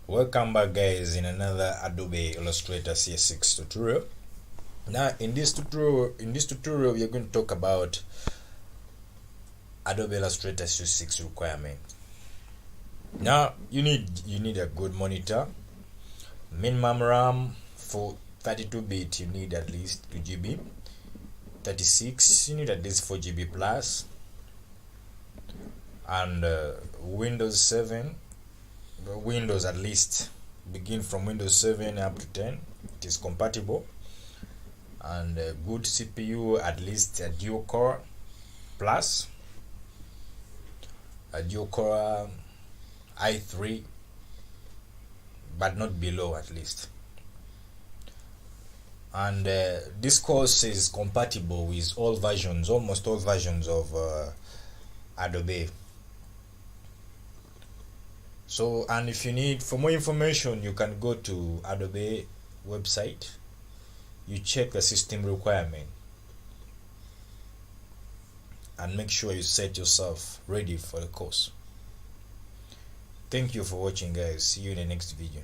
Welcome back guys in another Adobe Illustrator CS6 tutorial. Now in this tutorial we are going to talk about Adobe Illustrator CS6 requirement. Now you need a good monitor. Minimum RAM for 32-bit you need at least 2 GB. 36 you need at least 4 GB plus. And Windows 7, Windows at least begin from Windows 7 up to 10, it is compatible. And good CPU, at least a dual core plus, a dual core i3, but not below at least. And this course is compatible with all versions, almost all versions of Adobe. So, and if you need for more information, you can go to Adobe website, you check the system requirement and make sure you set yourself ready for the course. Thank you for watching guys. See you in the next video.